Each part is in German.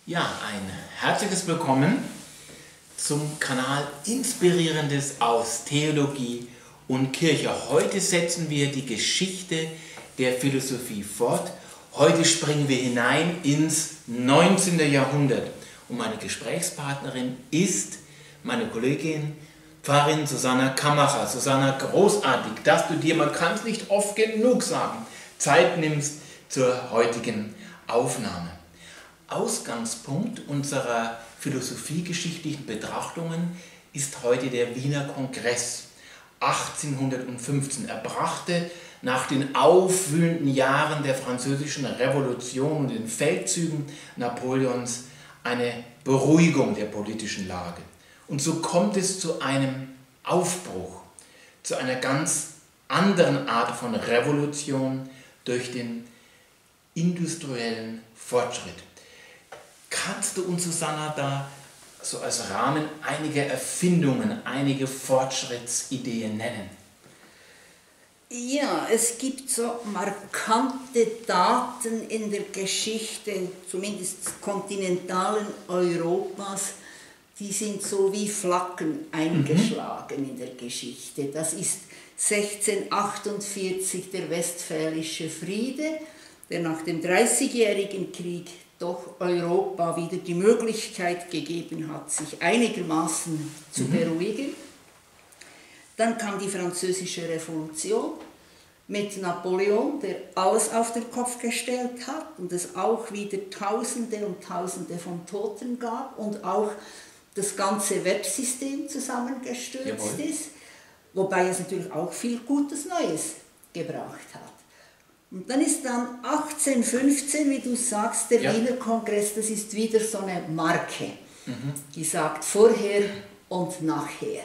Ja, ein herzliches Willkommen zum Kanal Inspirierendes aus Theologie und Kirche. Heute setzen wir die Geschichte der Philosophie fort. Heute springen wir hinein ins 19. Jahrhundert. Und meine Gesprächspartnerin ist meine Kollegin Pfarrerin Susanna Kammacher. Susanna, großartig, dass du dir, man kann es nicht oft genug sagen, Zeit nimmst zur heutigen Aufnahme. Ausgangspunkt unserer philosophiegeschichtlichen Betrachtungen ist heute der Wiener Kongress 1815. Er brachte nach den aufwühlenden Jahren der Französischen Revolution und den Feldzügen Napoleons eine Beruhigung der politischen Lage. Und so kommt es zu einem Aufbruch, zu einer ganz anderen Art von Revolution durch den industriellen Fortschritt. Kannst du uns, Susanna, da so als Rahmen einige Erfindungen, einige Fortschrittsideen nennen? Ja, es gibt so markante Daten in der Geschichte, zumindest kontinentalen Europas, die sind so wie Flaggen eingeschlagen in der Geschichte. Das ist 1648 der Westfälische Friede, der nach dem Dreißigjährigen Krieg doch Europa wieder die Möglichkeit gegeben hat, sich einigermaßen zu beruhigen. Dann kam die Französische Revolution mit Napoleon, der alles auf den Kopf gestellt hat und es auch wieder Tausende und Tausende von Toten gab und auch das ganze Websystem zusammengestürzt ist, wobei es natürlich auch viel Gutes Neues gebracht hat. Und dann ist dann 1815, wie du sagst, der Wiener Kongress, das ist wieder so eine Marke, die sagt vorher und nachher.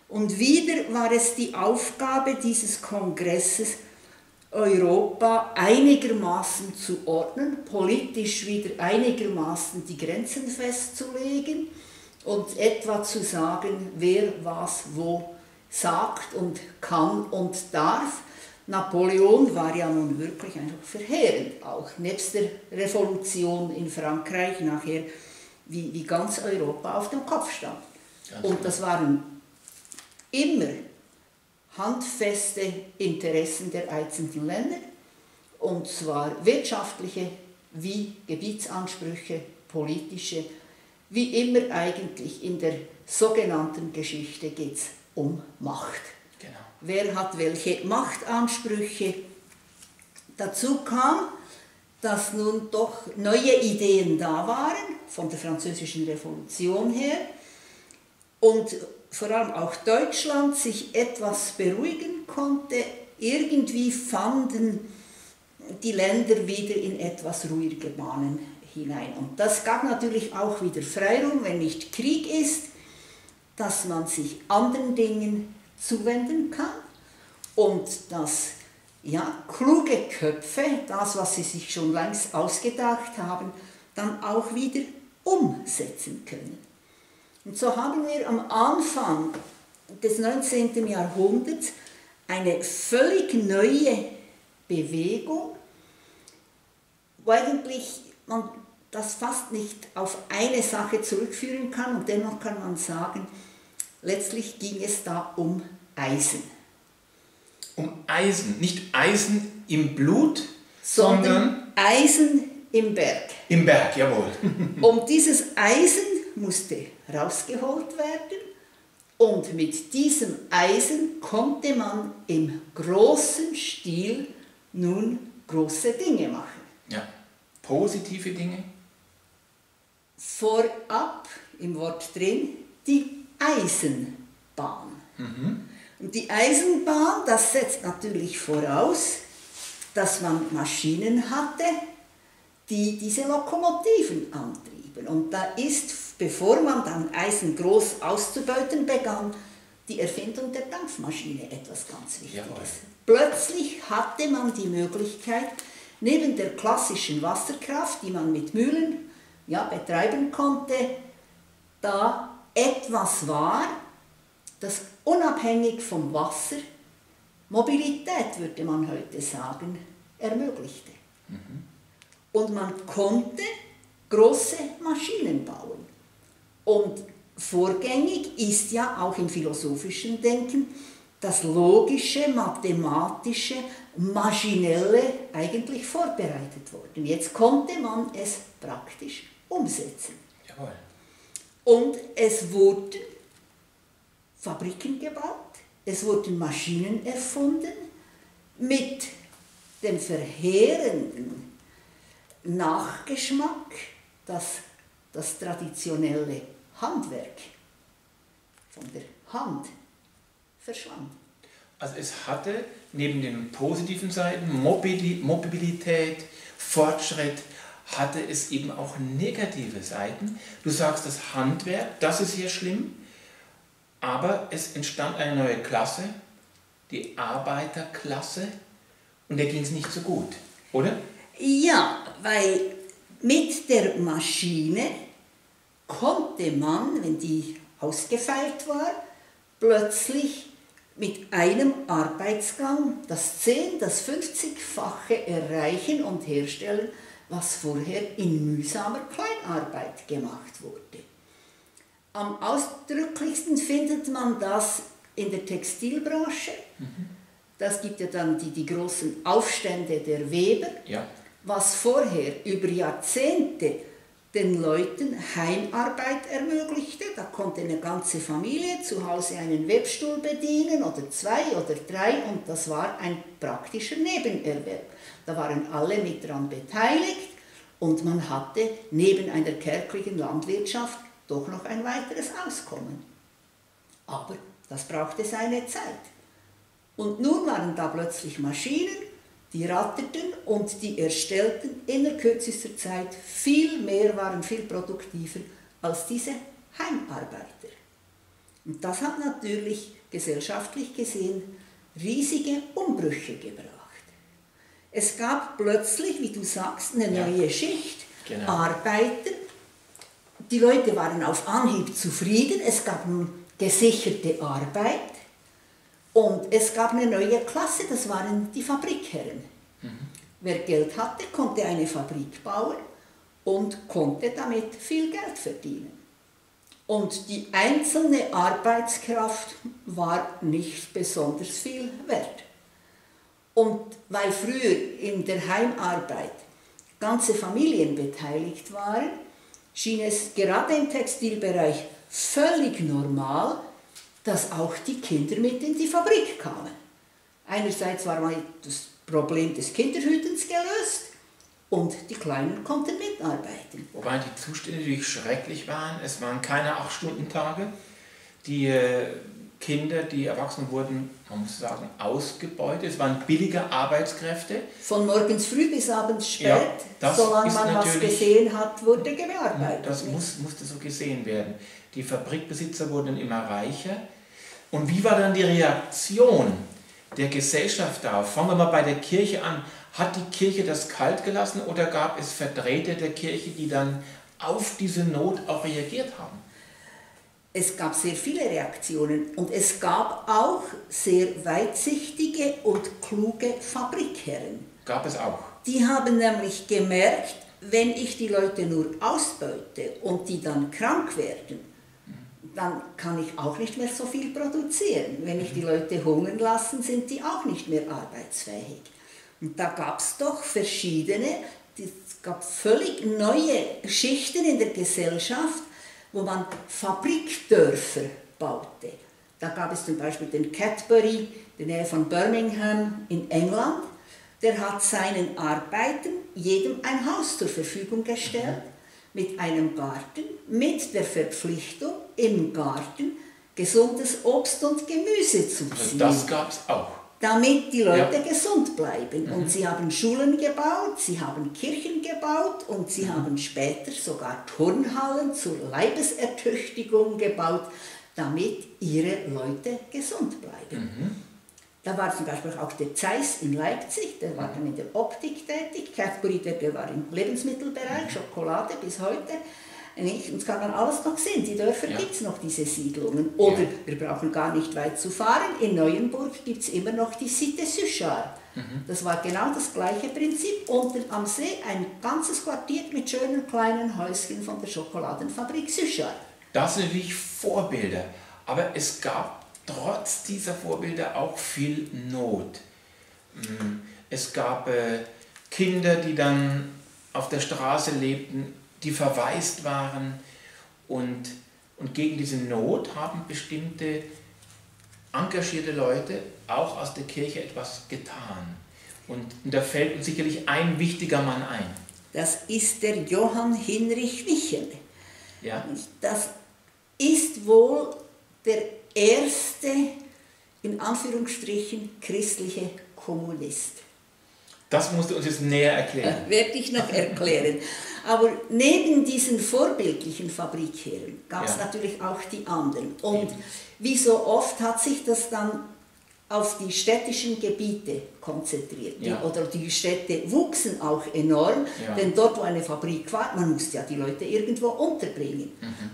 Und wieder war es die Aufgabe dieses Kongresses, Europa einigermaßen zu ordnen, politisch wieder einigermaßen die Grenzen festzulegen und etwa zu sagen, wer was wo sagt und kann und darf. Napoleon war ja nun wirklich einfach verheerend, auch nebst der Revolution in Frankreich nachher, wie ganz Europa auf dem Kopf stand. Und das waren immer handfeste Interessen der einzelnen Länder, und zwar wirtschaftliche wie Gebietsansprüche, politische, wie immer eigentlich in der sogenannten Geschichte geht es um Macht. Genau. Wer hat welche Machtansprüche? Dazu kam, dass nun doch neue Ideen da waren, von der Französischen Revolution her, und vor allem auch Deutschland sich etwas beruhigen konnte. Irgendwie fanden die Länder wieder in etwas ruhige Bahnen hinein. Und das gab natürlich auch wieder Freiraum, wenn nicht Krieg ist, dass man sich anderen Dingen zuwenden kann und dass kluge Köpfe, das, was sie sich schon längst ausgedacht haben, dann auch wieder umsetzen können. Und so haben wir am Anfang des 19. Jahrhunderts eine völlig neue Bewegung, wo eigentlich man das fast nicht auf eine Sache zurückführen kann, und dennoch kann man sagen, letztlich ging es da um Eisen. Um Eisen, nicht Eisen im Blut, sondern Eisen im Berg. Im Berg, jawohl. Und dieses Eisen musste rausgeholt werden, und mit diesem Eisen konnte man im großen Stil nun große Dinge machen. Ja, positive Dinge. Vorab im Wort drin die Eisenbahn. Und die Eisenbahn, das setzt natürlich voraus, dass man Maschinen hatte, die diese Lokomotiven antrieben. Und da ist, bevor man dann Eisen groß auszubeuten begann, die Erfindung der Dampfmaschine etwas ganz Wichtiges. Plötzlich hatte man die Möglichkeit, neben der klassischen Wasserkraft, die man mit Mühlen betreiben konnte, da etwas war, das unabhängig vom Wasser Mobilität, würde man heute sagen, ermöglichte. Und man konnte große Maschinen bauen. Und vorgängig ist ja auch im philosophischen Denken das logische, mathematische, maschinelle eigentlich vorbereitet worden. Jetzt konnte man es praktisch umsetzen. Jawohl. Und es wurden Fabriken gebaut, es wurden Maschinen erfunden mit dem verheerenden Nachgeschmack, dass das traditionelle Handwerk von der Hand verschwand. Also es hatte neben den positiven Seiten, Mobilität, Fortschritt, hatte es eben auch negative Seiten. Du sagst, das Handwerk, das ist hier schlimm, aber es entstand eine neue Klasse, die Arbeiterklasse, und der ging es nicht so gut, oder? Ja, weil mit der Maschine konnte man, wenn die ausgefeilt war, plötzlich mit einem Arbeitsgang das 10-, das 50-fache erreichen und herstellen, was vorher in mühsamer Kleinarbeit gemacht wurde. Am ausdrücklichsten findet man das in der Textilbranche. Das gibt ja dann die großen Aufstände der Weber, Ja. was vorher über Jahrzehnte den Leuten Heimarbeit ermöglichte. Da konnte eine ganze Familie zu Hause einen Webstuhl bedienen oder 2 oder 3 und das war ein praktischer Nebenerwerb. Da waren alle mit dran beteiligt und man hatte neben einer kärglichen Landwirtschaft doch noch ein weiteres Auskommen. Aber das brauchte seine Zeit. Und nun waren da plötzlich Maschinen, die ratterten und die erstellten in kürzester Zeit viel mehr, waren viel produktiver als diese Heimarbeiter. Und das hat natürlich gesellschaftlich gesehen riesige Umbrüche gebracht. Es gab plötzlich, wie du sagst, eine neue Schicht, Genau. Arbeiter. Die Leute waren auf Anhieb zufrieden, es gab nun gesicherte Arbeit. Und es gab eine neue Klasse, das waren die Fabrikherren. Wer Geld hatte, konnte eine Fabrik bauen und konnte damit viel Geld verdienen. Und die einzelne Arbeitskraft war nicht besonders viel wert. Und weil früher in der Heimarbeit ganze Familien beteiligt waren, schien es gerade im Textilbereich völlig normal, dass auch die Kinder mit in die Fabrik kamen. Einerseits war mal das Problem des Kinderhütens gelöst und die Kleinen konnten mitarbeiten. Wobei die Zustände natürlich schrecklich waren. Es waren keine 8-Stunden-Tage. Die Kinder, die erwachsen wurden, man muss sagen, ausgebeutet. Es waren billige Arbeitskräfte. Von morgens früh bis abends spät, Ja, solange man was gesehen hat, wurde gearbeitet. Das musste so gesehen werden. Die Fabrikbesitzer wurden immer reicher. Und wie war dann die Reaktion der Gesellschaft darauf? Fangen wir mal bei der Kirche an. Hat die Kirche das kalt gelassen oder gab es Vertreter der Kirche, die dann auf diese Not auch reagiert haben? Es gab sehr viele Reaktionen und es gab auch sehr weitsichtige und kluge Fabrikherren. Gab es auch. Die haben nämlich gemerkt, wenn ich die Leute nur ausbeute und die dann krank werden, dann kann ich auch nicht mehr so viel produzieren. Wenn ich die Leute hungern lasse, sind die auch nicht mehr arbeitsfähig. Und da gab es doch verschiedene, es gab völlig neue Schichten in der Gesellschaft, wo man Fabrikdörfer baute. Da gab es zum Beispiel den Cadbury, in der Nähe von Birmingham in England. Der hat seinen Arbeitern jedem ein Haus zur Verfügung gestellt, mit einem Garten, mit der Verpflichtung, im Garten gesundes Obst und Gemüse zu ziehen. Also das gab es auch. Damit die Leute gesund bleiben. Und sie haben Schulen gebaut, sie haben Kirchen gebaut und sie haben später sogar Turnhallen zur Leibesertüchtigung gebaut, damit ihre Leute gesund bleiben. Da war zum Beispiel auch der Zeiss in Leipzig, der war dann in der Optik tätig, Cadbury, der war im Lebensmittelbereich, Schokolade bis heute. Nicht? Und es kann man alles noch sehen, die Dörfer gibt es noch, diese Siedlungen. Oder wir brauchen gar nicht weit zu fahren, in Neuenburg gibt es immer noch die Cité Suchard. Das war genau das gleiche Prinzip. Unten am See ein ganzes Quartier mit schönen kleinen Häuschen von der Schokoladenfabrik Suchard. Das sind natürlich Vorbilder, aber es gab trotz dieser Vorbilder auch viel Not. Es gab Kinder, die dann auf der Straße lebten, die verwaist waren, und gegen diese Not haben bestimmte engagierte Leute auch aus der Kirche etwas getan. Und da fällt uns sicherlich ein wichtiger Mann ein. Das ist der Johann Hinrich Wichel. Ja. Das ist wohl der erste, in Anführungsstrichen, christliche Kommunist. Das musst du uns jetzt näher erklären. Werde ich noch erklären. Aber neben diesen vorbildlichen Fabrikherren gab es natürlich auch die anderen. Und wie so oft hat sich das dann auf die städtischen Gebiete konzentriert. Oder die Städte wuchsen auch enorm, denn dort, wo eine Fabrik war, man musste ja die Leute irgendwo unterbringen.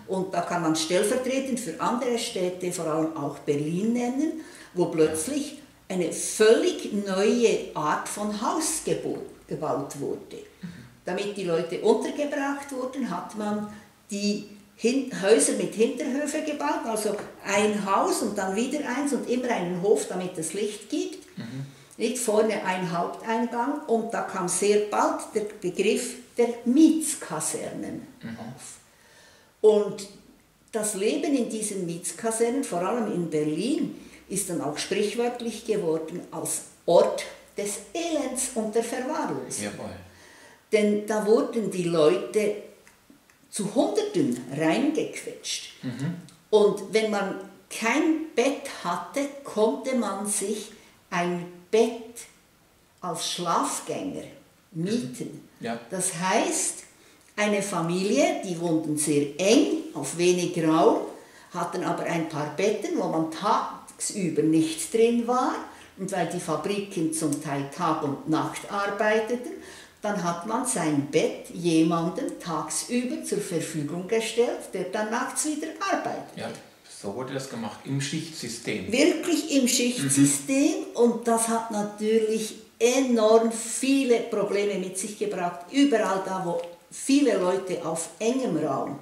Und da kann man stellvertretend für andere Städte, vor allem auch Berlin nennen, wo plötzlich eine völlig neue Art von Haus gebaut wurde. Damit die Leute untergebracht wurden, hat man die Häuser mit Hinterhöfe gebaut, also ein Haus und dann wieder eins und immer einen Hof, damit es Licht gibt. Nicht vorne ein Haupteingang, und da kam sehr bald der Begriff der Mietskasernen auf. Und das Leben in diesen Mietskasernen, vor allem in Berlin, ist dann auch sprichwörtlich geworden als Ort des Elends und der Verwahrlosung. Jawohl. Denn da wurden die Leute zu Hunderten reingequetscht. Und wenn man kein Bett hatte, konnte man sich ein Bett als Schlafgänger mieten. Das heißt, eine Familie, die wohnten sehr eng, auf wenig Raum, hatten aber ein paar Betten, wo man tagsüber nicht drin war. Und weil die Fabriken zum Teil Tag und Nacht arbeiteten, dann hat man sein Bett jemandem tagsüber zur Verfügung gestellt, der dann nachts wieder arbeitet. Ja, so wurde das gemacht, im Schichtsystem. Wirklich im Schichtsystem, und das hat natürlich enorm viele Probleme mit sich gebracht. Überall da, wo viele Leute auf engem Raum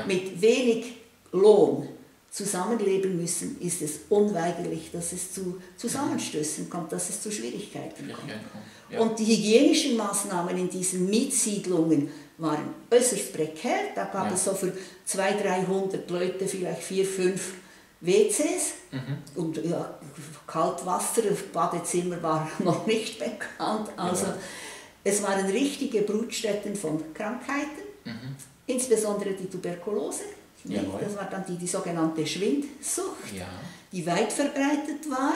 mit wenig Lohn zusammenleben müssen, ist es unweigerlich, dass es zu Zusammenstößen kommt, dass es zu Schwierigkeiten kommt. Und die hygienischen Maßnahmen in diesen Mietssiedlungen waren äußerst prekär. Da gab es so für 200, 300 Leute vielleicht 4, 5 WCs. Und Kaltwasser, Badezimmer war noch nicht bekannt. Also es waren richtige Brutstätten von Krankheiten, insbesondere die Tuberkulose. Das war dann die sogenannte Schwindsucht, die weit verbreitet war.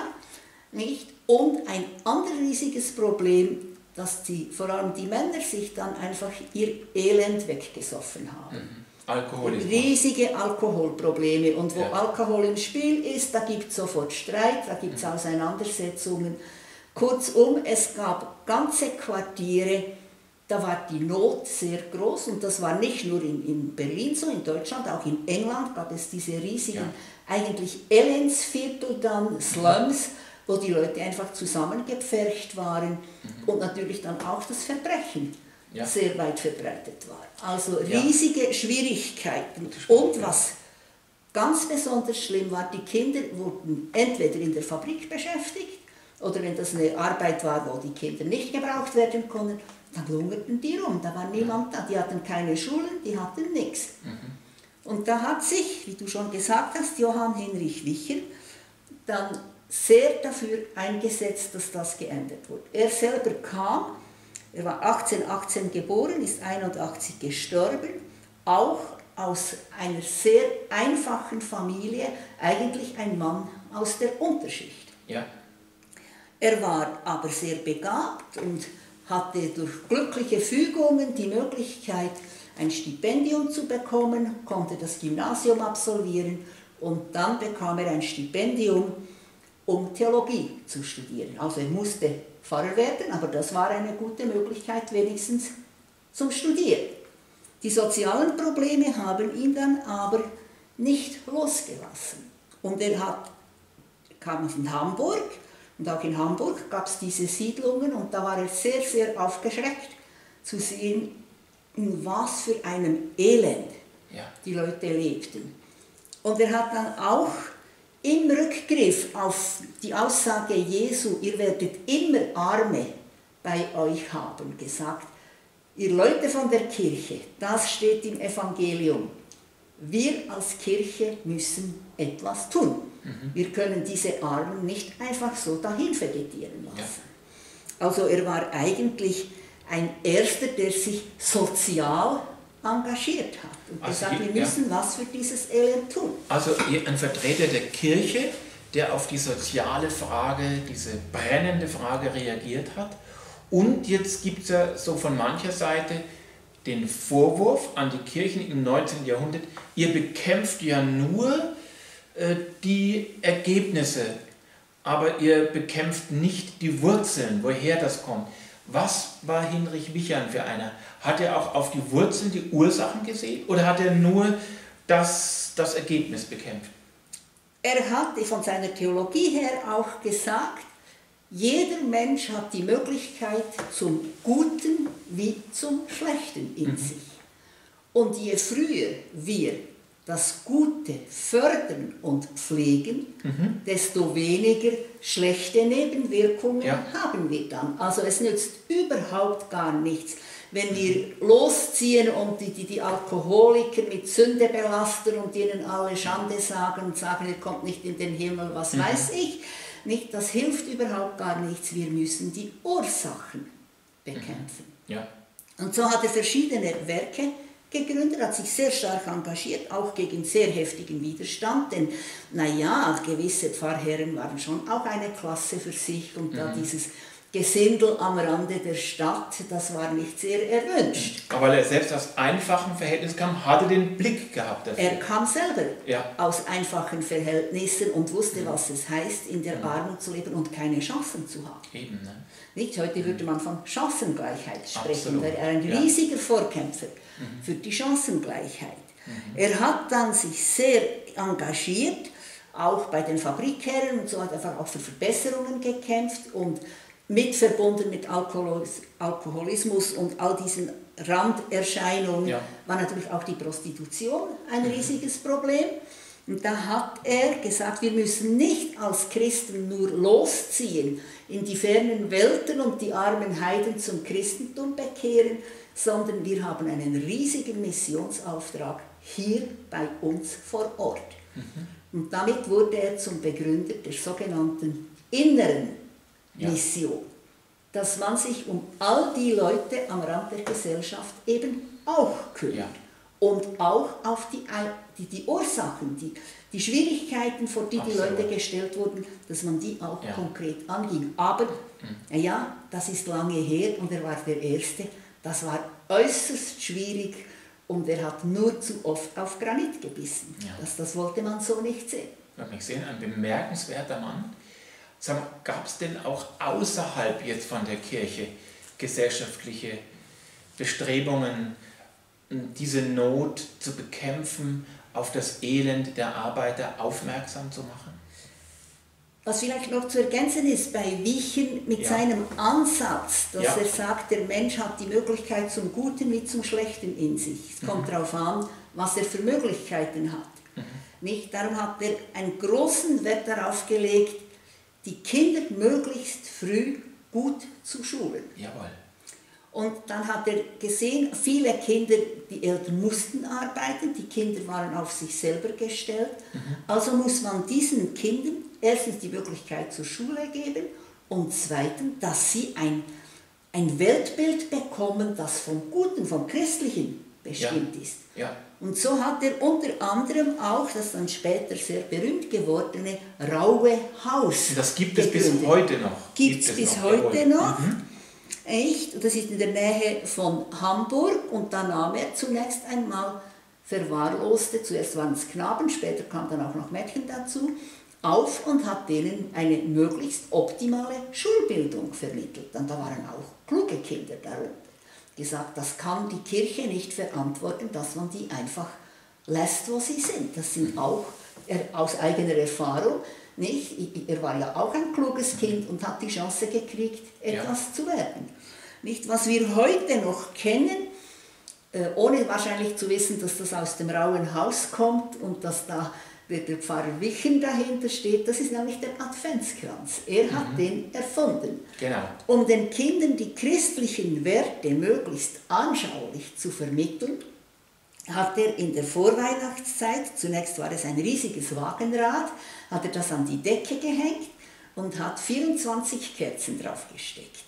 Nicht? Und ein anderes riesiges Problem, dass vor allem die Männer sich dann einfach ihr Elend weggesoffen haben. Alkoholismus. Riesige Alkoholprobleme. Und wo Alkohol im Spiel ist, da gibt es sofort Streit, da gibt es Auseinandersetzungen. Kurzum, es gab ganze Quartiere, da war die Not sehr groß, und das war nicht nur in Berlin so, in Deutschland, auch in England gab es diese riesigen, eigentlich Elendsviertel dann, Slums, wo die Leute einfach zusammengepfercht waren und natürlich dann auch das Verbrechen sehr weit verbreitet war. Also riesige Schwierigkeiten. Und was ganz besonders schlimm war, die Kinder wurden entweder in der Fabrik beschäftigt, oder wenn das eine Arbeit war, wo die Kinder nicht gebraucht werden konnten, dann lungerten die rum, da war niemand da, die hatten keine Schulen, die hatten nichts. Und da hat sich, wie du schon gesagt hast, Johann Hinrich Wichel dann sehr dafür eingesetzt, dass das geändert wurde. Er selber er war 1818 geboren, ist 81 gestorben, auch aus einer sehr einfachen Familie, eigentlich ein Mann aus der Unterschicht. Er war aber sehr begabt und hatte durch glückliche Fügungen die Möglichkeit, ein Stipendium zu bekommen, konnte das Gymnasium absolvieren, und dann bekam er ein Stipendium, um Theologie zu studieren. Also er musste Pfarrer werden, aber das war eine gute Möglichkeit, wenigstens zum Studieren. Die sozialen Probleme haben ihn dann aber nicht losgelassen. Und er kam von Hamburg, und auch in Hamburg gab es diese Siedlungen, und da war er sehr, sehr aufgeschreckt zu sehen, in was für einem Elend die Leute lebten. Und er hat dann auch im Rückgriff auf die Aussage Jesu, ihr werdet immer Arme bei euch haben, gesagt, ihr Leute von der Kirche, das steht im Evangelium, wir als Kirche müssen etwas tun. Wir können diese Armen nicht einfach so dahin vegetieren lassen. Ja. Also er war eigentlich ein Erster, der sich sozial engagiert hat und gesagt, wir müssen was für dieses Elend tun. Also ein Vertreter der Kirche, der auf die soziale Frage, diese brennende Frage reagiert hat. Und jetzt gibt es ja so von mancher Seite den Vorwurf an die Kirchen im 19. Jahrhundert, ihr bekämpft ja nur die Ergebnisse, aber ihr bekämpft nicht die Wurzeln, woher das kommt. Was war Hinrich Wichern für einer? Hat er auch auf die Wurzeln, die Ursachen gesehen oder hat er nur das Ergebnis bekämpft? Er hat von seiner Theologie her auch gesagt, jeder Mensch hat die Möglichkeit zum Guten wie zum Schlechten in sich. Und je früher wir das Gute fördern und pflegen, desto weniger schlechte Nebenwirkungen haben wir dann. Also es nützt überhaupt gar nichts, wenn wir losziehen und die Alkoholiker mit Sünde belasten und ihnen alle Schande sagen und sagen, ihr kommt nicht in den Himmel, was weiß ich. Nicht, das hilft überhaupt gar nichts, wir müssen die Ursachen bekämpfen. Ja. Und so hat er verschiedene Werke gegründet, hat sich sehr stark engagiert, auch gegen sehr heftigen Widerstand, denn naja, gewisse Pfarrherren waren schon auch eine Klasse für sich und da dieses Gesindel am Rande der Stadt, das war nicht sehr erwünscht. Aber weil er selbst aus einfachen Verhältnissen kam, hat er den Blick gehabt dafür. Er kam selber aus einfachen Verhältnissen und wusste, was es heißt, in der Armut zu leben und keine Chancen zu haben. Eben, ne? Nicht? Heute würde man von Chancengleichheit sprechen. Absolut. Er war ein riesiger Vorkämpfer für die Chancengleichheit. Er hat dann sich sehr engagiert, auch bei den Fabrikherren und so, hat einfach auch für Verbesserungen gekämpft und mit verbunden mit Alkoholismus und all diesen Randerscheinungen war natürlich auch die Prostitution ein riesiges Problem. Und da hat er gesagt, wir müssen nicht als Christen nur losziehen in die fernen Welten und die armen Heiden zum Christentum bekehren, sondern wir haben einen riesigen Missionsauftrag hier bei uns vor Ort. Und damit wurde er zum Begründer der sogenannten inneren Mission, dass man sich um all die Leute am Rand der Gesellschaft eben auch kümmert und auch auf die Ursachen, die Schwierigkeiten, vor die die Leute gestellt wurden, dass man die auch konkret anging. Aber, ja, das ist lange her und er war der Erste, das war äußerst schwierig und er hat nur zu oft auf Granit gebissen. Das wollte man so nicht sehen. Ich habe mich gesehen, ein bemerkenswerter Mann. Gab es denn auch außerhalb jetzt von der Kirche gesellschaftliche Bestrebungen, diese Not zu bekämpfen, auf das Elend der Arbeiter aufmerksam zu machen? Was vielleicht noch zu ergänzen ist bei Wichen mit seinem Ansatz, dass er sagt, der Mensch hat die Möglichkeit zum Guten wie zum Schlechten in sich. Es kommt darauf an, was er für Möglichkeiten hat. Nicht? Darum hat er einen großen Wert darauf gelegt, die Kinder möglichst früh gut zu schulen. Jawohl. Und dann hat er gesehen, viele Kinder, die Eltern mussten arbeiten, die Kinder waren auf sich selber gestellt. Also muss man diesen Kindern erstens die Möglichkeit zur Schule geben und zweitens, dass sie ein Weltbild bekommen, das vom Guten, vom Christlichen bestimmt ist. Ja. Und so hat er unter anderem auch das dann später sehr berühmt gewordene Raue Haus Und das gibt es bis heute noch. Gibt es bis heute noch. Echt? Das ist in der Nähe von Hamburg und da nahm er zunächst einmal Verwahrloste, zuerst waren es Knaben, später kam dann auch noch Mädchen dazu, auf und hat denen eine möglichst optimale Schulbildung vermittelt. Und da waren auch kluge Kinder darunter. gesagt, das kann die Kirche nicht verantworten, dass man die einfach lässt, wo sie sind. Das sind auch aus eigener Erfahrung, nicht? Er war ja auch ein kluges Kind und hat die Chance gekriegt, etwas zu werden. Nicht? Was wir heute noch kennen, ohne wahrscheinlich zu wissen, dass das aus dem Rauen Haus kommt und dass da der Pfarrer Wichen dahinter steht, das ist nämlich der Adventskranz. Er hat den erfunden. Genau. Um den Kindern die christlichen Werte möglichst anschaulich zu vermitteln, hat er in der Vorweihnachtszeit, zunächst war es ein riesiges Wagenrad, hat er das an die Decke gehängt und hat 24 Kerzen draufgesteckt.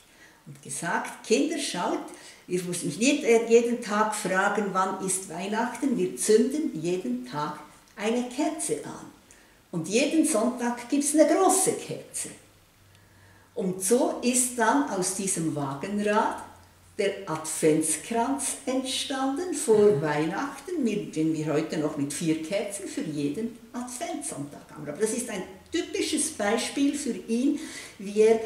Und gesagt, Kinder, schaut, ihr müsst mich nicht jeden Tag fragen, wann ist Weihnachten, wir zünden jeden Tag eine Kerze an. Und jeden Sonntag gibt es eine große Kerze. Und so ist dann aus diesem Wagenrad der Adventskranz entstanden vor Weihnachten, den wir heute noch mit 4 Kerzen für jeden Adventssonntag haben. Aber das ist ein typisches Beispiel für ihn, wie er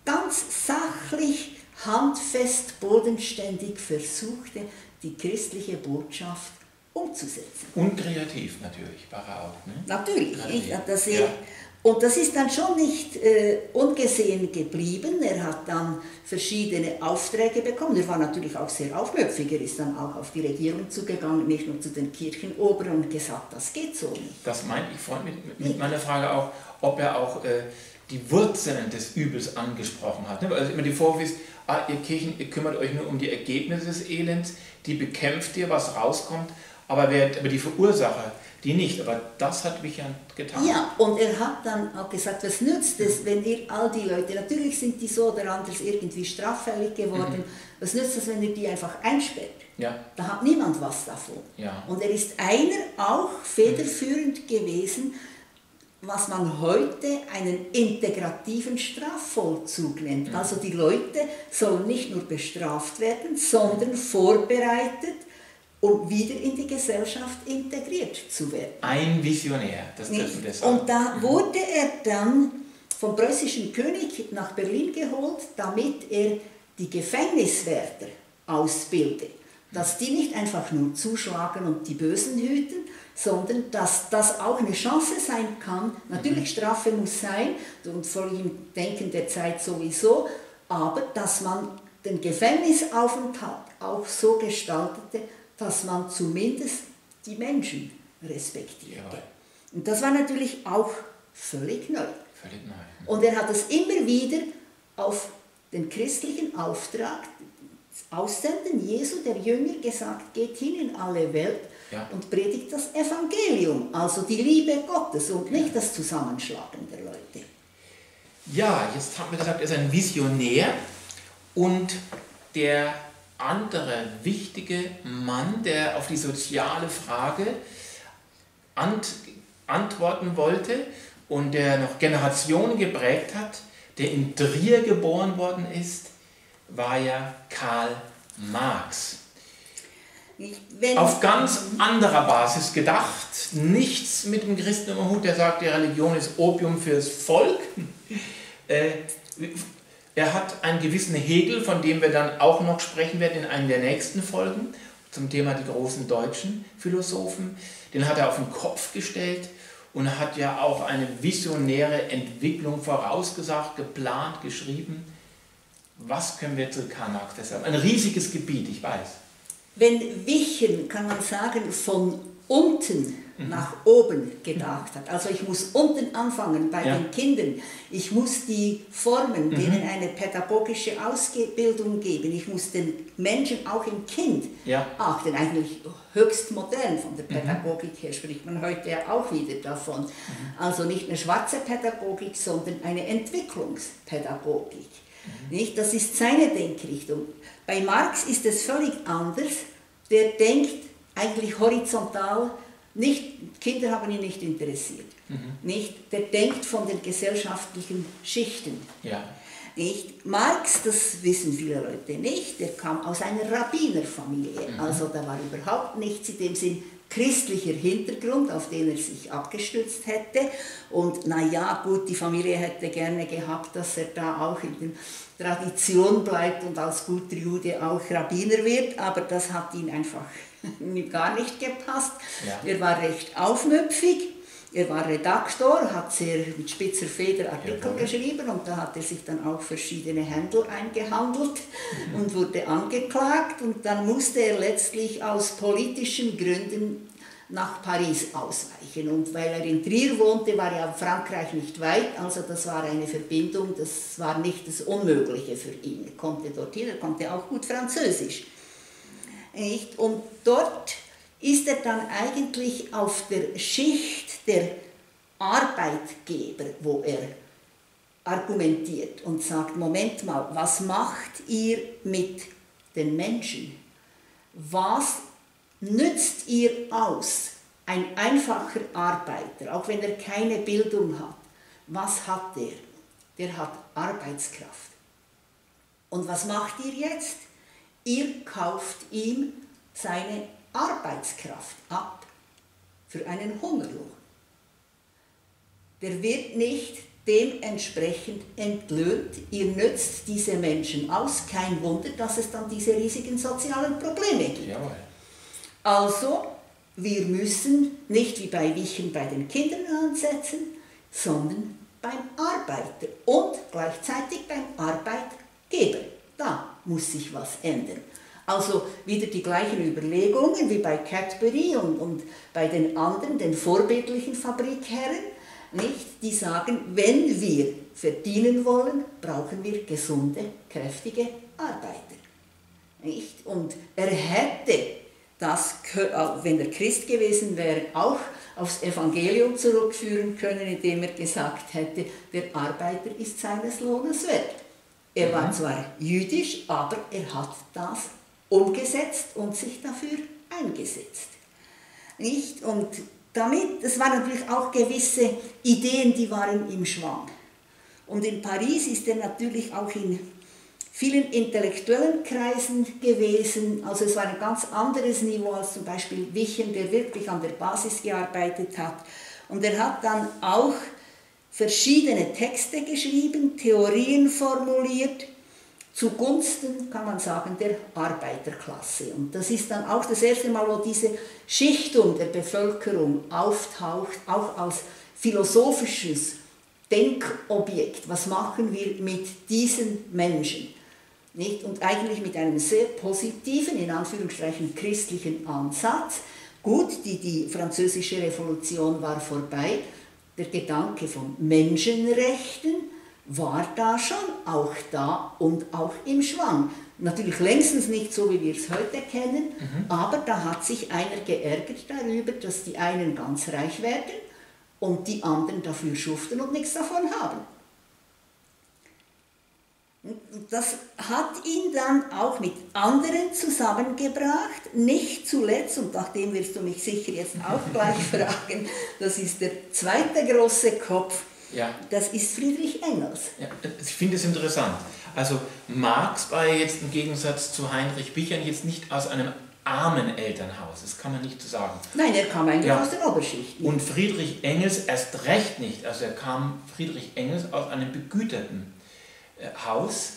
ganz sachlich, handfest, bodenständig versuchte, die christliche Botschaft umzusetzen. Und kreativ natürlich, war er auch. Ne? Natürlich. Und das ist dann schon nicht ungesehen geblieben. Er hat dann verschiedene Aufträge bekommen. Er war natürlich auch sehr aufmüpfig. Er ist dann auch auf die Regierung zugegangen, nicht nur zu den Kirchenoberen und gesagt, das geht so nicht. Das meinte ich vorhin mit meiner Frage auch, ob er auch die Wurzeln des Übels angesprochen hat. Also immer die Vorwurf ist, ihr Kirchen, ihr kümmert euch nur um die Ergebnisse des Elends, die bekämpft ihr, was rauskommt, aber die Verursacher, die nicht. Aber das hat Wichern getan. Ja, und er hat dann auch gesagt, was nützt es, wenn ihr all die Leute, natürlich sind die so oder anders irgendwie straffällig geworden, was nützt es, wenn ihr die einfach einsperrt? Ja. Da hat niemand was davon. Ja. Und er ist einer auch federführend gewesen, was man heute einen integrativen Strafvollzug nennt. Also die Leute sollen nicht nur bestraft werden, sondern vorbereitet, um wieder in die Gesellschaft integriert zu werden. Ein Visionär, das dürfen wir sagen. Und da wurde er dann vom preußischen König nach Berlin geholt, damit er die Gefängniswärter ausbildet. Dass die nicht einfach nur zuschlagen und die Bösen hüten, sondern dass das auch eine Chance sein kann. Natürlich, Strafe muss sein und vor dem Denken der Zeit sowieso, aber dass man den Gefängnisaufenthalt auch so gestaltete, dass man zumindest die Menschen respektierte. Ja. Und das war natürlich auch völlig neu. Völlig neu. Und er hat es immer wieder auf den christlichen Auftrag, Aussenden Jesu, der Jünger, gesagt, geht hin in alle Welt und predigt das Evangelium, also die Liebe Gottes und nicht das Zusammenschlagen der Leute. Ja, jetzt haben wir gesagt, er ist ein Visionär und der andere wichtige Mann, der auf die soziale Frage antworten wollte und der noch Generationen geprägt hat, der in Trier geboren worden ist, war ja Karl Marx. Auf ganz anderer Basis gedacht, nichts mit dem Christentum im Hut, der sagt, die Religion ist Opium fürs Volk. Er hat einen gewissen Hegel, von dem wir dann auch noch sprechen werden in einer der nächsten Folgen, zum Thema die großen deutschen Philosophen. Den hat er auf den Kopf gestellt und hat ja auch eine visionäre Entwicklung vorausgesagt, geplant, geschrieben. Was können wir zu Karl Marx deshalb? Ein riesiges Gebiet, ich weiß. Wenn Wichen, kann man sagen, von unten nach oben gedacht hat, also ich muss unten anfangen bei den Kindern, ich muss die formen, denen eine pädagogische Ausbildung geben, ich muss den Menschen auch im Kind achten, eigentlich höchst modern von der Pädagogik her, spricht man heute ja auch wieder davon. Also nicht eine schwarze Pädagogik, sondern eine Entwicklungspädagogik. Nicht? Das ist seine Denkrichtung. Bei Marx ist es völlig anders. Der denkt eigentlich horizontal, Kinder haben ihn nicht interessiert. Nicht? Der denkt von den gesellschaftlichen Schichten. Ja. Nicht? Marx, das wissen viele Leute nicht, der kam aus einer Rabbinerfamilie. Also da war überhaupt nichts in dem Sinn christlicher Hintergrund, auf den er sich abgestützt hätte. Und naja, gut, die Familie hätte gerne gehabt, dass er da auch in der Tradition bleibt und als guter Jude auch Rabbiner wird, aber das hat ihn einfach gar nicht gepasst. Ja. Er war recht aufmüpfig. Er war Redaktor, hat sehr mit spitzer Feder Artikel geschrieben und da hat er sich dann auch verschiedene Händel eingehandelt und wurde angeklagt und dann musste er letztlich aus politischen Gründen nach Paris ausweichen. Und weil er in Trier wohnte, war ja Frankreich nicht weit, also das war eine Verbindung, das war nicht das Unmögliche für ihn. Er konnte dorthin, er konnte auch gut Französisch. Und dort ist er dann eigentlich auf der Schicht der Arbeitgeber, wo er argumentiert und sagt, Moment mal, was macht ihr mit den Menschen? Was nützt ihr aus? Ein einfacher Arbeiter, auch wenn er keine Bildung hat, was hat der? Der hat Arbeitskraft. Und was macht ihr jetzt? Ihr kauft ihm seine Arbeitskraft ab für einen Hungerlohn. Der wird nicht dementsprechend entlöhnt. Ihr nützt diese Menschen aus. Kein Wunder, dass es dann diese riesigen sozialen Probleme gibt. Jawohl. Also, wir müssen nicht wie bei Wichen bei den Kindern ansetzen, sondern beim Arbeiter und gleichzeitig beim Arbeitgeber. Da muss sich was ändern. Also wieder die gleichen Überlegungen wie bei Cadbury und bei den anderen, den vorbildlichen Fabrikherren, nicht? Die sagen, wenn wir verdienen wollen, brauchen wir gesunde, kräftige Arbeiter. Nicht? Und er hätte das, wenn er Christ gewesen wäre, auch aufs Evangelium zurückführen können, indem er gesagt hätte, der Arbeiter ist seines Lohnes wert. Er war zwar jüdisch, aber er hat das umgesetzt und sich dafür eingesetzt. Nicht? Und damit, das waren natürlich auch gewisse Ideen, die waren im Schwang. Und in Paris ist er natürlich auch in vielen intellektuellen Kreisen gewesen. Also es war ein ganz anderes Niveau als zum Beispiel Wichen, der wirklich an der Basis gearbeitet hat. Und er hat dann auch verschiedene Texte geschrieben, Theorien formuliert, zugunsten, kann man sagen, der Arbeiterklasse. Und das ist dann auch das erste Mal, wo diese Schichtung der Bevölkerung auftaucht, auch als philosophisches Denkobjekt. Was machen wir mit diesen Menschen? Nicht? Und eigentlich mit einem sehr positiven, in Anführungsstrichen christlichen Ansatz. Gut, die französische Revolution war vorbei. Der Gedanke von Menschenrechten war da schon, auch da und auch im Schwang. Natürlich längstens nicht so, wie wir es heute kennen, aber da hat sich einer geärgert darüber, dass die einen ganz reich werden und die anderen dafür schuften und nichts davon haben. Das hat ihn dann auch mit anderen zusammengebracht, nicht zuletzt, und nach dem wirst du mich sicher jetzt auch gleich fragen, das ist der zweite große Kopf, ja. Das ist Friedrich Engels. Ja, ich finde es interessant. Also Marx war ja jetzt im Gegensatz zu Heinrich Wichern jetzt nicht aus einem armen Elternhaus, das kann man nicht so sagen. Nein, er kam eigentlich aus den Oberschichten. Und Friedrich Engels erst recht nicht. Also Friedrich Engels aus einem begüterten Haus,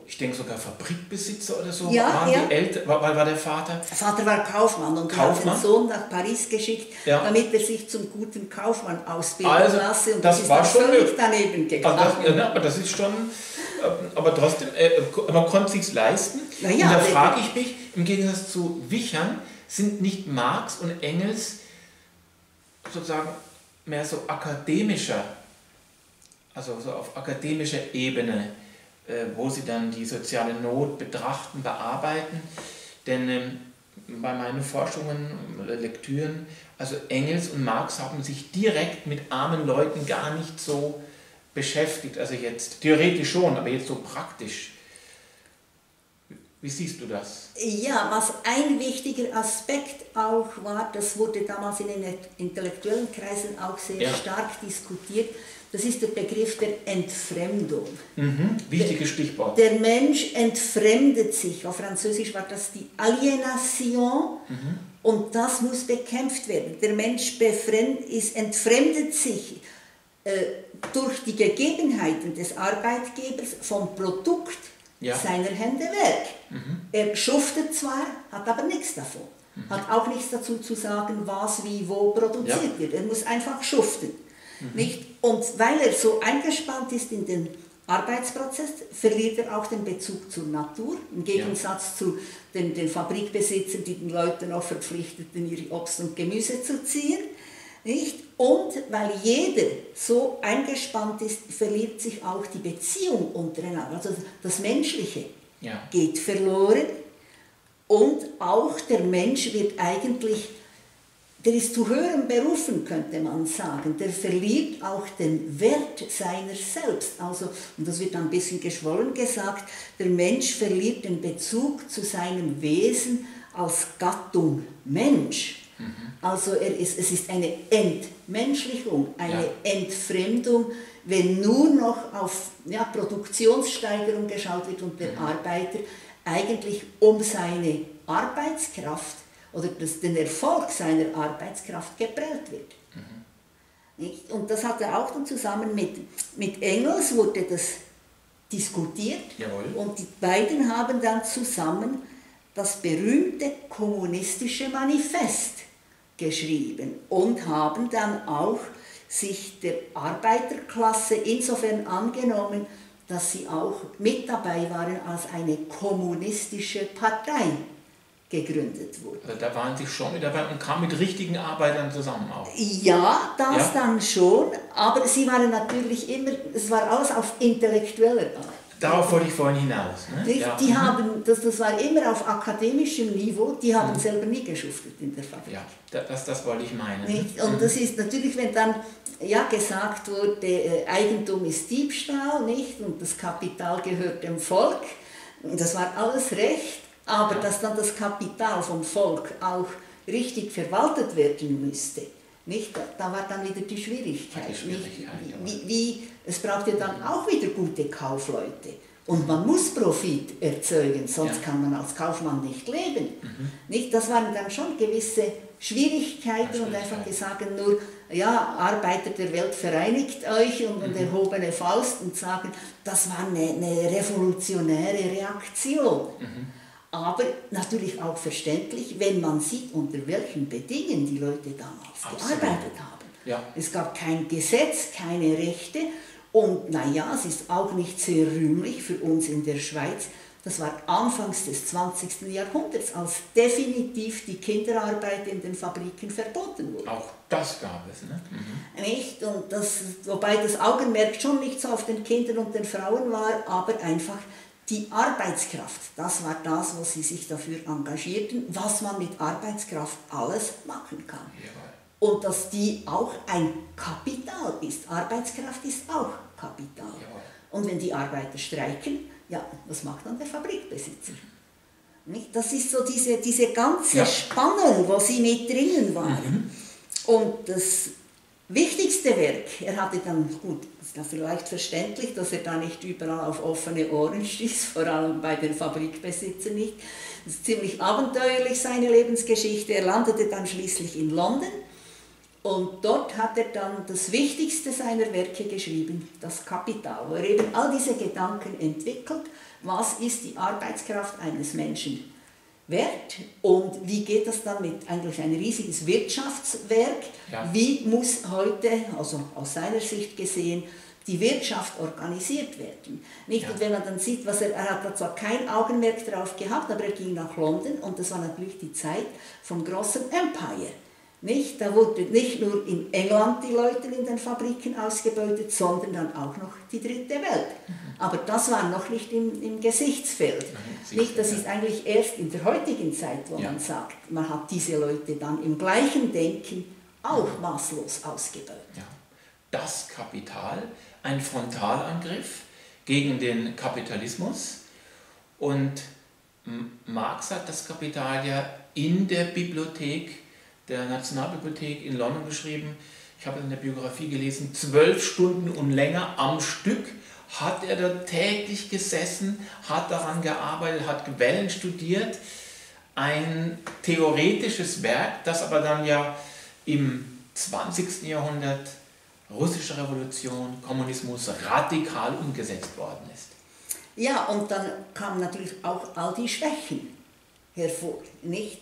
ich denke sogar Fabrikbesitzer oder so, ja, waren ja. Die Eltern, weil war der Vater? Der Vater war Kaufmann und hat den Sohn nach Paris geschickt, damit er sich zum guten Kaufmann ausbilden lasse. Und das ist dann völlig daneben gegangen. Aber das ist schon, aber trotzdem, man konnte es sich leisten. Ja, und da frage ich mich, im Gegensatz zu Wichern, sind nicht Marx und Engels sozusagen mehr so akademischer, also so auf akademischer Ebene, wo sie dann die soziale Not betrachten, bearbeiten. Denn bei meinen Forschungen, Lektüren, also Engels und Marx haben sich direkt mit armen Leuten gar nicht so beschäftigt. Also jetzt theoretisch schon, aber jetzt so praktisch. Wie siehst du das? Ja, was ein wichtiger Aspekt auch war, das wurde damals in den intellektuellen Kreisen auch sehr stark diskutiert, das ist der Begriff der Entfremdung. Wichtiges Stichwort. Der Mensch entfremdet sich, auf Französisch war das die Alienation, und das muss bekämpft werden. Der Mensch entfremdet sich durch die Gegebenheiten des Arbeitgebers vom Produkt seiner Hände Werk. Er schuftet zwar, hat aber nichts davon. Hat auch nichts dazu zu sagen, was wie wo produziert wird. Er muss einfach schuften. Nicht? Und weil er so eingespannt ist in den Arbeitsprozess, verliert er auch den Bezug zur Natur, im Gegensatz zu den Fabrikbesitzern, die den Leuten auch verpflichteten, ihre Obst und Gemüse zu ziehen. Nicht? Und weil jeder so eingespannt ist, verliert sich auch die Beziehung untereinander. Also das Menschliche geht verloren, und auch der Mensch wird eigentlich, der ist zu höherem berufen, könnte man sagen. Der verliert auch den Wert seiner selbst. Also, und das wird ein bisschen geschwollen gesagt, der Mensch verliert den Bezug zu seinem Wesen als Gattung Mensch. Also es ist eine Entmenschlichung, eine Entfremdung, wenn nur noch auf Produktionssteigerung geschaut wird und der Arbeiter eigentlich um seine Arbeitskraft oder den Erfolg seiner Arbeitskraft geprellt wird. Und das hat er auch dann zusammen mit Engels, wurde das diskutiert. Jawohl. Und die beiden haben dann zusammen das berühmte kommunistische Manifest geschrieben und haben dann auch sich der Arbeiterklasse insofern angenommen, dass sie auch mit dabei waren, als eine kommunistische Partei gegründet wurde. Also da waren Sie schon mit dabei und kamen mit richtigen Arbeitern zusammen auch? Ja, das dann schon, aber sie waren natürlich immer, es war alles auf intellektueller Art. Darauf wollte ich vorhin hinaus. Ne? Die haben, das war immer auf akademischem Niveau, die haben selber nie geschuftet in der Fabrik. Ja, das wollte ich meinen. Nicht? Und das ist natürlich, wenn dann gesagt wurde, Eigentum ist Diebstahl, nicht? Und das Kapital gehört dem Volk, das war alles recht, aber dass dann das Kapital vom Volk auch richtig verwaltet werden müsste, nicht? Da war dann wieder die Schwierigkeit. Es braucht ja dann auch wieder gute Kaufleute. Und man muss Profit erzeugen, sonst kann man als Kaufmann nicht leben. Nicht? Das waren dann schon gewisse Schwierigkeiten und einfach gesagt nur, Arbeiter der Welt, vereinigt euch und erhobene Faust und sagen, das war eine revolutionäre Reaktion. Aber natürlich auch verständlich, wenn man sieht, unter welchen Bedingungen die Leute damals gearbeitet haben. Ja. Es gab kein Gesetz, keine Rechte und es ist auch nicht sehr rühmlich für uns in der Schweiz. Das war anfangs des 20. Jahrhunderts, als definitiv die Kinderarbeit in den Fabriken verboten wurde. Auch das gab es, ne? Nicht? Und wobei das Augenmerk schon nicht so auf den Kindern und den Frauen war, aber einfach die Arbeitskraft, das war das, wo sie sich dafür engagierten, was man mit Arbeitskraft alles machen kann. Jawohl. Und dass die auch ein Kapital ist. Arbeitskraft ist auch Kapital. Jawohl. Und wenn die Arbeiter streiken, was macht dann der Fabrikbesitzer? Nicht? Das ist so diese ganze Spannung, wo sie mit drinnen waren. Und das wichtigste Werk, er hatte dann, gut, ist ja vielleicht verständlich, dass er da nicht überall auf offene Ohren stieß, vor allem bei den Fabrikbesitzern nicht. Das ist ziemlich abenteuerlich, seine Lebensgeschichte. Er landete dann schließlich in London und dort hat er dann das wichtigste seiner Werke geschrieben, das Kapital, wo er eben all diese Gedanken entwickelt, was ist die Arbeitskraft eines Menschen wert und wie geht das dann mit eigentlich ein riesiges Wirtschaftswerk, wie muss heute, also aus seiner Sicht gesehen, die Wirtschaft organisiert werden. Nicht? Und wenn man dann sieht, er hat da zwar kein Augenmerk darauf gehabt, aber er ging nach London und das war natürlich die Zeit vom großen Empire. Nicht? Da wurde nicht nur in England die Leute in den Fabriken ausgebeutet, sondern dann auch noch die dritte Welt. Aber das war noch nicht im Gesichtsfeld. Nicht? Das ist eigentlich erst in der heutigen Zeit, wo man sagt, man hat diese Leute dann im gleichen Denken auch maßlos ausgebeutet. Ja. Das Kapital, ein Frontalangriff gegen den Kapitalismus, und Marx hat das Kapital ja in der Bibliothek, der Nationalbibliothek in London geschrieben. Ich habe in der Biografie gelesen, 12 Stunden und länger am Stück hat er da täglich gesessen, hat daran gearbeitet, hat Quellen studiert. Ein theoretisches Werk, das aber dann ja im 20. Jahrhundert, russische Revolution, Kommunismus, radikal umgesetzt worden ist. Ja, und dann kamen natürlich auch all die Schwächen hervor. Nicht?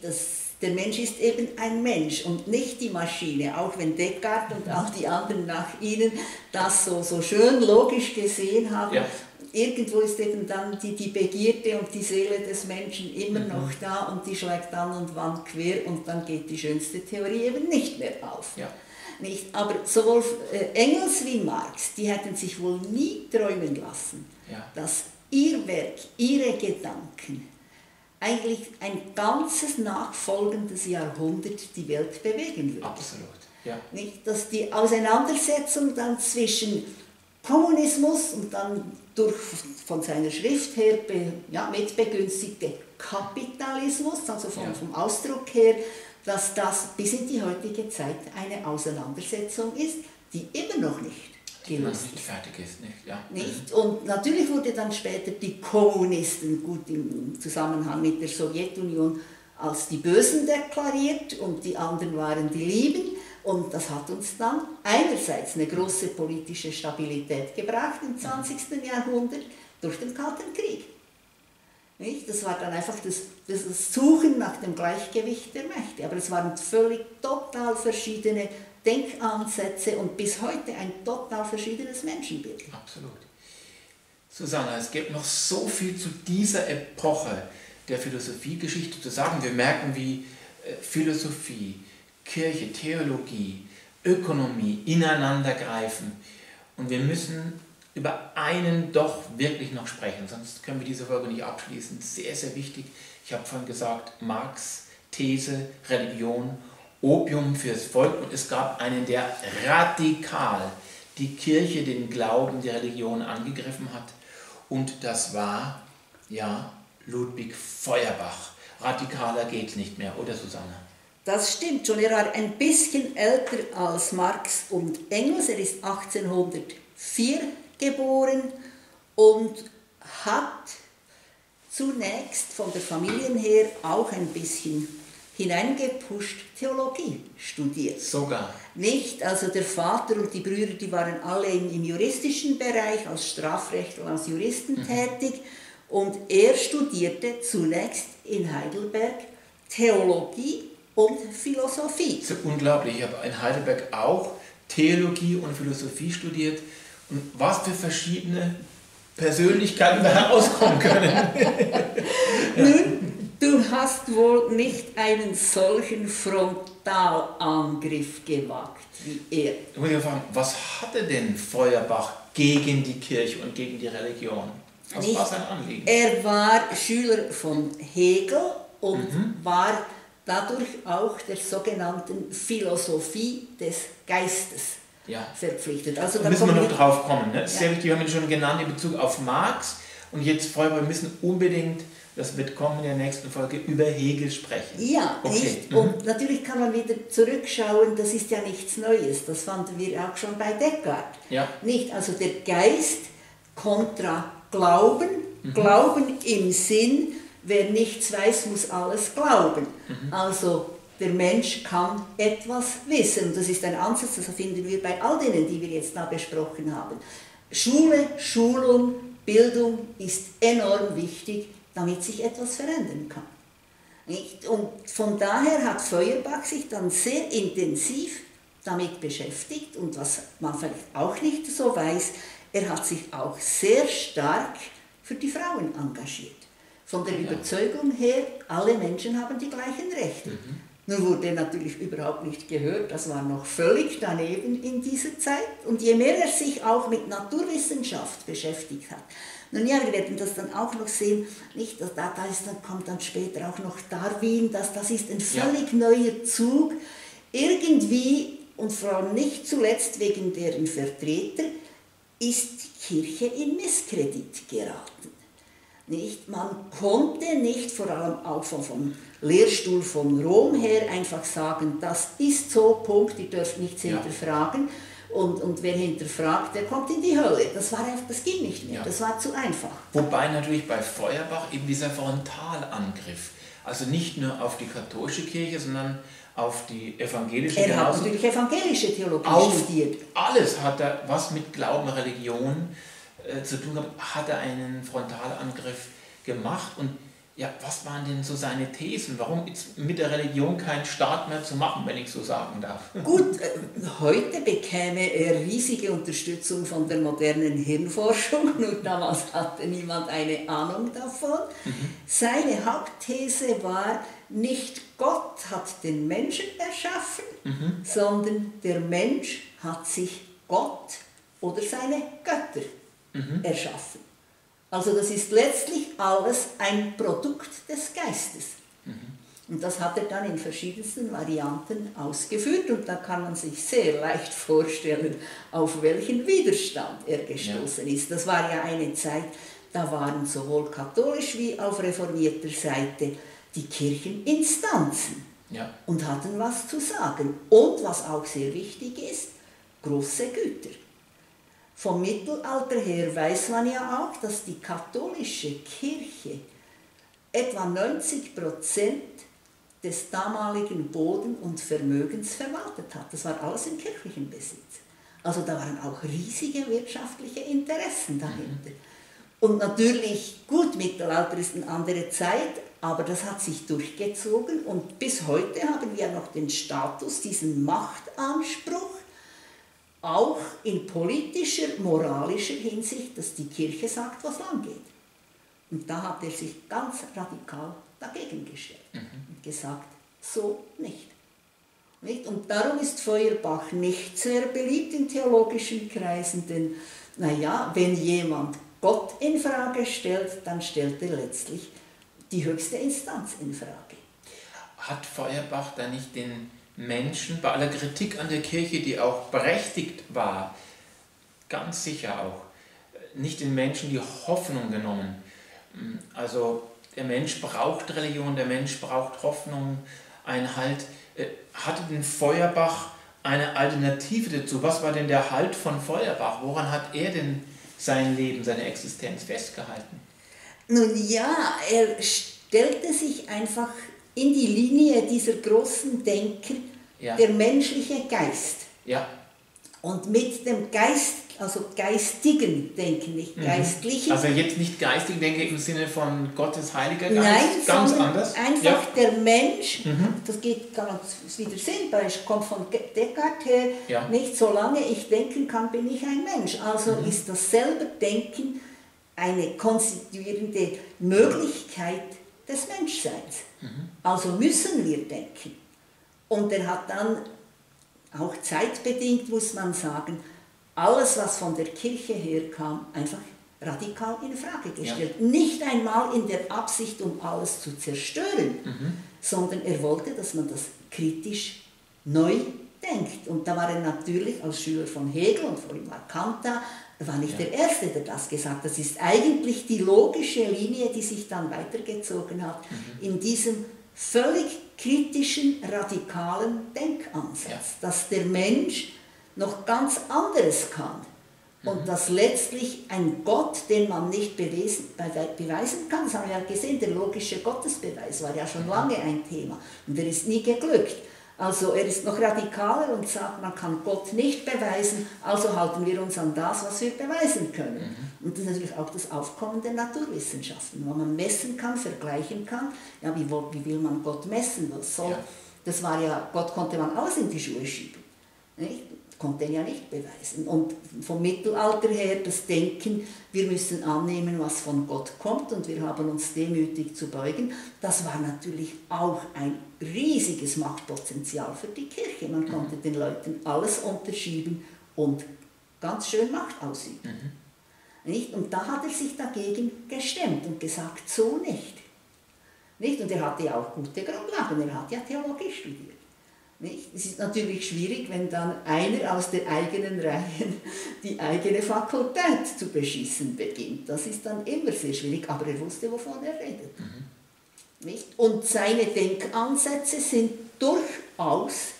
Der Mensch ist eben ein Mensch und nicht die Maschine, auch wenn Descartes und auch die anderen nach ihnen das so schön logisch gesehen haben. Ja. Irgendwo ist eben dann die Begierde und die Seele des Menschen immer noch da und die schlägt dann und wann quer und dann geht die schönste Theorie eben nicht mehr auf. Ja. Nicht? Aber sowohl Engels wie Marx, die hätten sich wohl nie träumen lassen, dass ihr Werk, ihre Gedanken eigentlich ein ganzes nachfolgendes Jahrhundert die Welt bewegen würde. Absolut, ja. Nicht, dass die Auseinandersetzung dann zwischen Kommunismus und dann von seiner Schrift her mitbegünstigte Kapitalismus, also vom Ausdruck her, dass das bis in die heutige Zeit eine Auseinandersetzung ist, die immer noch nicht gelöst ist. Fertig ist, nicht? Ja. Nicht? Und natürlich wurde dann später die Kommunisten, gut im Zusammenhang mit der Sowjetunion, als die Bösen deklariert und die anderen waren die Lieben. Und das hat uns dann einerseits eine große politische Stabilität gebracht im 20. Jahrhundert durch den Kalten Krieg. Nicht? Das war dann einfach das Suchen nach dem Gleichgewicht der Mächte. Aber es waren völlig total verschiedene Denkansätze und bis heute ein total verschiedenes Menschenbild. Absolut. Susanna, es gibt noch so viel zu dieser Epoche der Philosophiegeschichte zu sagen. Wir merken, wie Philosophie, Kirche, Theologie, Ökonomie ineinandergreifen. Und wir müssen über einen doch wirklich noch sprechen, sonst können wir diese Folge nicht abschließen. Sehr, sehr wichtig. Ich habe vorhin gesagt, Marx, These, Religion, Opium fürs Volk. Und es gab einen, der radikal die Kirche, den Glauben, die Religion angegriffen hat. Und das war, Ludwig Feuerbach. Radikaler geht's nicht mehr, oder Susanne? Das stimmt schon. Er war ein bisschen älter als Marx und Engels. Er ist 1804 geboren und hat zunächst von der Familie her auch ein bisschen hineingepusht Theologie studiert. Sogar. Nicht, also der Vater und die Brüder, die waren alle im juristischen Bereich, als Strafrechtler, als Juristen tätig und er studierte zunächst in Heidelberg Theologie und Philosophie. Das ist unglaublich. Ich habe in Heidelberg auch Theologie und Philosophie studiert. Und was für verschiedene Persönlichkeiten da herauskommen können. Nun, du hast wohl nicht einen solchen Frontalangriff gewagt wie er. Ich muss fragen, was hatte denn Feuerbach gegen die Kirche und gegen die Religion? Was war sein Anliegen? Er war Schüler von Hegel und war dadurch auch der sogenannten Philosophie des Geistes verpflichtet. Also da müssen wir noch drauf kommen. Ne? Das ist sehr wichtig, wir haben ihn schon genannt in Bezug auf Marx und jetzt Feuerbach, wir müssen unbedingt, das wird kommen in der nächsten Folge, über Hegel sprechen. Ja, nicht? Und natürlich kann man wieder zurückschauen, das ist ja nichts Neues, das fanden wir auch schon bei Descartes. Ja. Nicht? Also der Geist kontra Glauben, Glauben im Sinn, wer nichts weiß, muss alles glauben. Also der Mensch kann etwas wissen. Das ist ein Ansatz, das finden wir bei all denen, die wir jetzt da besprochen haben. Schule, Schulung, Bildung ist enorm wichtig, damit sich etwas verändern kann. Nicht? Und von daher hat Feuerbach sich dann sehr intensiv damit beschäftigt und was man vielleicht auch nicht so weiß, er hat sich auch sehr stark für die Frauen engagiert. Von der Überzeugung her, alle Menschen haben die gleichen Rechte. Nun wurde er natürlich überhaupt nicht gehört, das war noch völlig daneben in dieser Zeit. Und je mehr er sich auch mit Naturwissenschaft beschäftigt hat, nun ja, wir werden das dann auch noch sehen, nicht, kommt dann später auch noch Darwin, das ist ein völlig neuer Zug. Irgendwie, und vor allem nicht zuletzt wegen deren Vertreter, ist die Kirche in Misskredit geraten. Nicht? Man konnte nicht, vor allem auch vom Lehrstuhl von Rom her, einfach sagen, das ist so, Punkt, ihr dürft nichts hinterfragen. Und wer hinterfragt, der kommt in die Hölle. Das ging nicht mehr, das war zu einfach. Wobei natürlich bei Feuerbach eben dieser Frontalangriff, also nicht nur auf die katholische Kirche, sondern auf die evangelische. Er hat natürlich evangelische Theologie studiert. Alles hat er, was mit Glauben, Religion zu tun hat, hat er einen Frontalangriff gemacht. Und ja, was waren denn so seine Thesen? Warum ist mit der Religion kein Staat mehr zu machen, wenn ich so sagen darf? Gut, heute bekäme er riesige Unterstützung von der modernen Hirnforschung, nur damals hatte niemand eine Ahnung davon. Seine Hauptthese war, nicht Gott hat den Menschen erschaffen, sondern der Mensch hat sich Gott oder seine Götter erschaffen. Also das ist letztlich alles ein Produkt des Geistes. Und das hat er dann in verschiedensten Varianten ausgeführt und da kann man sich sehr leicht vorstellen, auf welchen Widerstand er gestoßen ist. Das war ja eine Zeit, da waren sowohl katholisch wie auf reformierter Seite die Kircheninstanzen und hatten was zu sagen. Und was auch sehr wichtig ist, große Güter. Vom Mittelalter her weiß man ja auch, dass die katholische Kirche etwa 90% des damaligen Boden- und Vermögens verwaltet hat. Das war alles im kirchlichen Besitz. Also da waren auch riesige wirtschaftliche Interessen dahinter. Und natürlich, gut, Mittelalter ist eine andere Zeit, aber das hat sich durchgezogen und bis heute haben wir noch den Status, diesen Machtanspruch, auch in politischer, moralischer Hinsicht, dass die Kirche sagt, was lang geht. Und da hat er sich ganz radikal dagegen gestellt und gesagt, so nicht. Und darum ist Feuerbach nicht sehr beliebt in theologischen Kreisen, denn naja, wenn jemand Gott in Frage stellt, dann stellt er letztlich die höchste Instanz in Frage. Hat Feuerbach da nicht den Menschen, bei aller Kritik an der Kirche, die auch berechtigt war, ganz sicher auch, nicht den Menschen die Hoffnung genommen? Also der Mensch braucht Religion, der Mensch braucht Hoffnung, einen Halt. Hatte denn Feuerbach eine Alternative dazu? Was war denn der Halt von Feuerbach? Woran hat er denn sein Leben, seine Existenz festgehalten? Nun ja, er stellte sich einfach in die Linie dieser großen Denker, der menschliche Geist. Ja. Und mit dem Geist, also geistigen Denken, nicht geistlichen. Also jetzt nicht geistig denke im Sinne von Gottes Heiliger Geist, nein, ganz anders. Einfach der Mensch, das kann man wieder sehen, das kommt von Descartes her, nicht solange ich denken kann, bin ich ein Mensch. Also ist das selber Denken eine konstituierende Möglichkeit des Menschseins. Also müssen wir denken. Und er hat dann, auch zeitbedingt muss man sagen, alles, was von der Kirche herkam, einfach radikal in Frage gestellt. Ja. Nicht einmal in der Absicht, um alles zu zerstören, sondern er wollte, dass man das kritisch neu denkt. Und da war er natürlich als Schüler von Hegel und vor ihm war Kant da, er war nicht der Erste, der das gesagt hat. Das ist eigentlich die logische Linie, die sich dann weitergezogen hat, in diesem völlig kritischen, radikalen Denkansatz, dass der Mensch noch ganz anderes kann und dass letztlich ein Gott, den man nicht beweisen kann, das haben wir ja gesehen, der logische Gottesbeweis war ja schon lange ein Thema und der ist nie geglückt. Also er ist noch radikaler und sagt, man kann Gott nicht beweisen, also halten wir uns an das, was wir beweisen können. Und das ist natürlich auch das Aufkommen der Naturwissenschaften, wo man messen kann, vergleichen kann. Ja, wie will man Gott messen? Das war ja, Gott konnte man alles in die Schuhe schieben. Nicht? Konnte er ja nicht beweisen. Und vom Mittelalter her das Denken, wir müssen annehmen, was von Gott kommt und wir haben uns demütig zu beugen, das war natürlich auch ein riesiges Machtpotenzial für die Kirche. Man konnte den Leuten alles unterschieben und ganz schön Macht ausüben. Nicht? Und da hat er sich dagegen gestemmt und gesagt, so nicht. Und er hatte ja auch gute Grundlagen, er hat ja Theologie studiert. Nicht? Es ist natürlich schwierig, wenn dann einer aus der eigenen Reihen die eigene Fakultät zu beschießen beginnt. Das ist dann immer sehr schwierig, aber er wusste, wovon er redet. Nicht? Und seine Denkansätze sind durchaus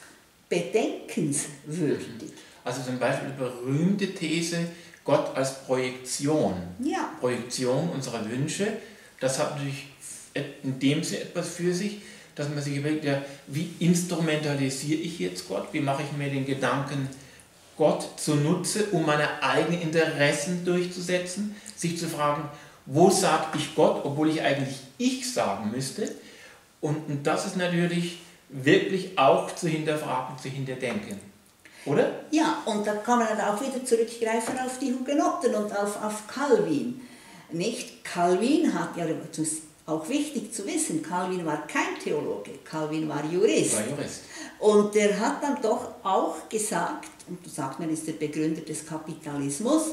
bedenkenswürdig. Also zum Beispiel die berühmte These, Gott als Projektion. Ja. Projektion unserer Wünsche, das hat natürlich in dem Sinne etwas für sich, dass man sich überlegt, ja, wie instrumentalisiere ich jetzt Gott? Wie mache ich mir den Gedanken Gott zunutze, um meine eigenen Interessen durchzusetzen? Sich zu fragen, wo sage ich Gott, obwohl ich eigentlich ich sagen müsste? Und das ist natürlich wirklich auch zu hinterfragen, zu hinterdenken. Oder? Ja, und da kann man dann auch wieder zurückgreifen auf die Hugenotten und auf Calvin. Nicht? Calvin hat ja, das ist auch wichtig zu wissen, Calvin war kein Theologe, Calvin war Jurist. War Jurist. Und der hat dann doch auch gesagt, und du sagst, er ist der Begründer des Kapitalismus,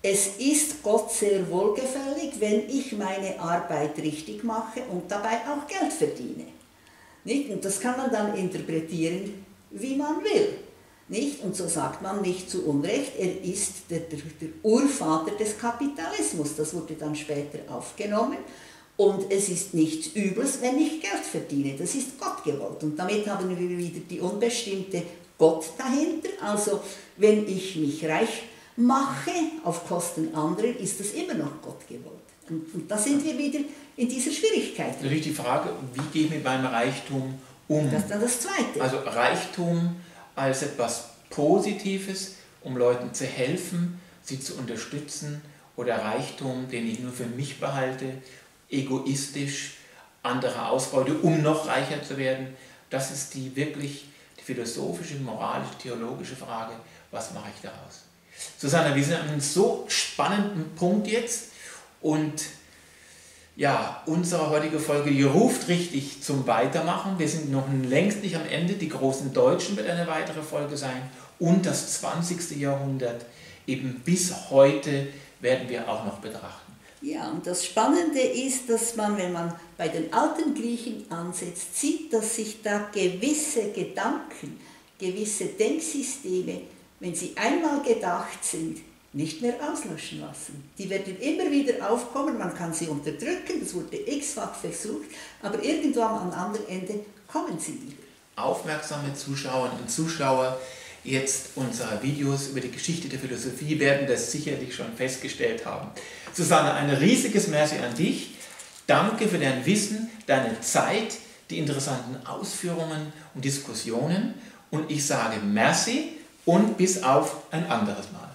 es ist Gott sehr wohlgefällig, wenn ich meine Arbeit richtig mache und dabei auch Geld verdiene. Nicht? Und das kann man dann interpretieren, wie man will. Nicht? Und so sagt man nicht zu Unrecht, er ist der Urvater des Kapitalismus. Das wurde dann später aufgenommen. Und es ist nichts Übles, wenn ich Geld verdiene. Das ist Gott gewollt. Und damit haben wir wieder die unbestimmte Gott dahinter. Also wenn ich mich reich mache auf Kosten anderer, ist das immer noch Gott gewollt. Und da sind wir wieder in dieser Schwierigkeit. Natürlich die Frage, wie gehe ich mit meinem Reichtum um? Das ist dann das Zweite. Also Reichtum als etwas Positives, um Leuten zu helfen, sie zu unterstützen, oder Reichtum, den ich nur für mich behalte, egoistisch andere ausbeute, um noch reicher zu werden. Das ist die philosophische, moralische, theologische Frage, was mache ich daraus? Susanne, wir sind an einem so spannenden Punkt jetzt und ja, unsere heutige Folge, die ruft richtig zum Weitermachen. Wir sind noch längst nicht am Ende. Die großen Deutschen wird eine weitere Folge sein und das 20. Jahrhundert, eben bis heute, werden wir auch noch betrachten. Ja, und das Spannende ist, dass man, wenn man bei den alten Griechen ansetzt, sieht, dass sich da gewisse Gedanken, gewisse Denksysteme, wenn sie einmal gedacht sind, nicht mehr auslöschen lassen. Die werden immer wieder aufkommen, man kann sie unterdrücken, das wurde x-fach versucht, aber irgendwann am anderen Ende kommen sie wieder. Aufmerksame Zuschauerinnen und Zuschauer jetzt unserer Videos über die Geschichte der Philosophie werden das sicherlich schon festgestellt haben. Susanne, ein riesiges Merci an dich. Danke für dein Wissen, deine Zeit, die interessanten Ausführungen und Diskussionen. Und ich sage Merci und bis auf ein anderes Mal.